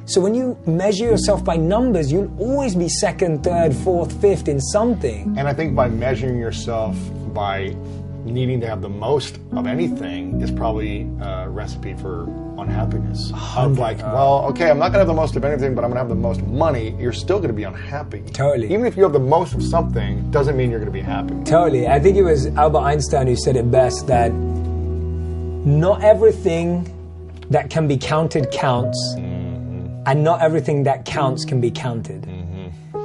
So when you measure yourself by numbers, you'll always be second, third, fourth, fifth in something. And I think by measuring yourself by needing to have the most of anything is probably a recipe for unhappiness. Of like, well, okay, I'm not going to have the most of anything, but I'm going to have the most money. You're still going to be unhappy. Totally. Even if you have the most of something, doesn't mean you're going to be happy. Totally. I think it was Albert Einstein who said it best, that not everything that can be counted counts, and not everything that counts can be counted.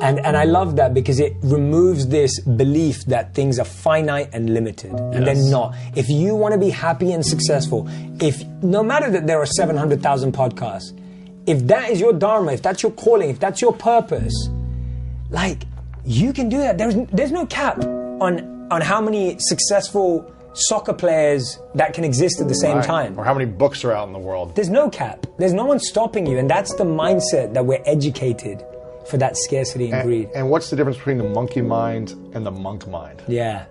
And I love that because it removes this belief that things are finite and limited, and they're not. If you want to be happy and successful, if no matter that there are 700,000 podcasts, if that is your dharma, if that's your calling, if that's your purpose, like, you can do that. There's no cap on how many successful soccer players that can exist at the same time. Or how many books are out in the world. There's no cap. There's no one stopping you, and that's the mindset that we're educated for, that scarcity and greed. And what's the difference between the monkey mind and the monk mind? Yeah,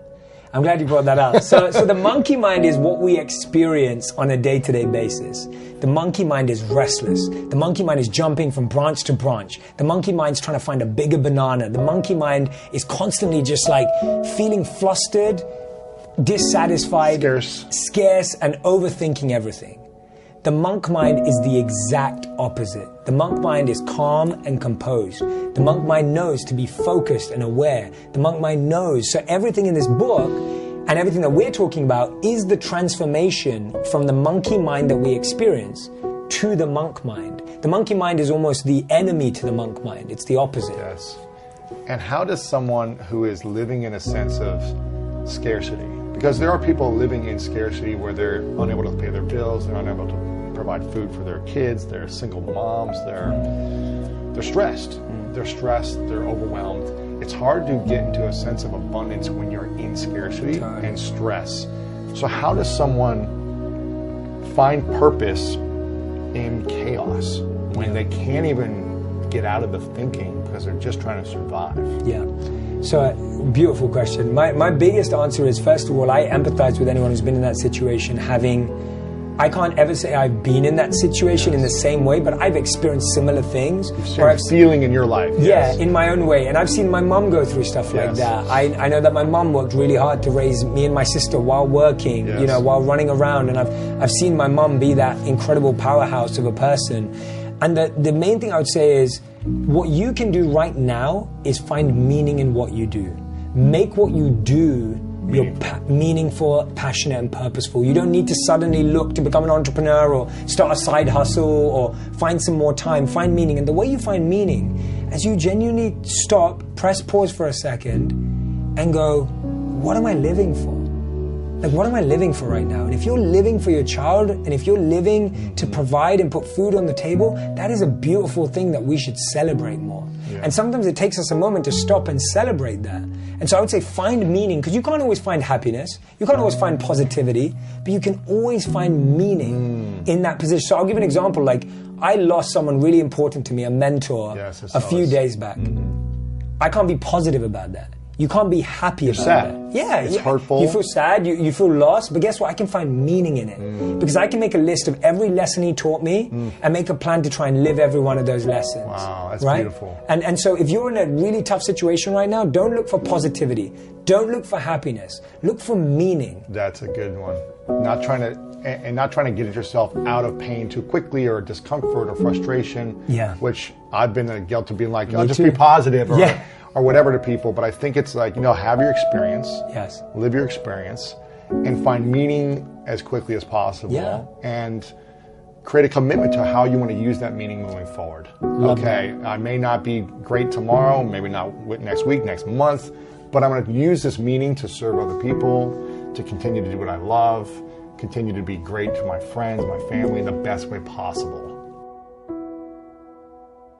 I'm glad you brought that up. So the monkey mind is what we experience on a day-to-day basis. The monkey mind is restless. The monkey mind is jumping from branch to branch. The monkey mind's trying to find a bigger banana. The monkey mind is constantly just like feeling flustered, dissatisfied, scarce, and overthinking everything. The monk mind is the exact opposite. The monk mind is calm and composed. The monk mind knows to be focused and aware. The monk mind knows. So everything in this book and everything that we're talking about is the transformation from the monkey mind that we experience to the monk mind. The monkey mind is almost the enemy to the monk mind. It's the opposite. Yes. And how does someone who is living in a sense of scarcity, because there are people living in scarcity where they're unable to pay their bills, they're unable to provide food for their kids, they're single moms, they're stressed. They're stressed, they're overwhelmed. It's hard to get into a sense of abundance when you're in scarcity and stress. So how does someone find purpose in chaos when they can't even get out of the thinking because they're just trying to survive? Yeah. So, beautiful question. My biggest answer is, first of all, I empathize with anyone who's been in that situation, I can't ever say I've been in that situation in the same way, but I've experienced similar things. You've feeling in your life. Yeah, in my own way. And I've seen my mom go through stuff like that. I know that my mom worked really hard to raise me and my sister while working, while running around. And I've seen my mom be that incredible powerhouse of a person. And the main thing I would say is, what you can do right now is find meaning in what you do. Make what you do meaningful, passionate, and purposeful. You don't need to suddenly look to become an entrepreneur or start a side hustle or find some more time. Find meaning. And the way you find meaning, as you genuinely stop, press pause for a second, and go, what am I living for? Like, what am I living for right now? And if you're living for your child, and if you're living to provide and put food on the table, that is a beautiful thing that we should celebrate more. Yeah. And sometimes it takes us a moment to stop and celebrate that. And so I would say find meaning, because you can't always find happiness, you can't always find positivity, but you can always find meaning in that position. So I'll give an example. Like, I lost someone really important to me, a mentor, a few days back. I can't be positive about that. You can't be happy about that. Yeah, it's hurtful. You feel sad, you feel lost, but guess what? I can find meaning in it. Because I can make a list of every lesson he taught me and make a plan to try and live every one of those lessons. Wow, that's beautiful. And so if you're in a really tough situation right now, don't look for positivity. Don't look for happiness. Look for meaning. That's a good one. Not trying to get yourself out of pain too quickly, or discomfort or frustration. Which I've been guilty of being like, I'll just be positive. Or whatever to people, but I think it's like, have your experience, live your experience, and find meaning as quickly as possible, and create a commitment to how you want to use that meaning moving forward. I may not be great tomorrow, maybe not next week, next month, but I'm going to use this meaning to serve other people, to continue to do what I love, continue to be great to my friends, my family in the best way possible.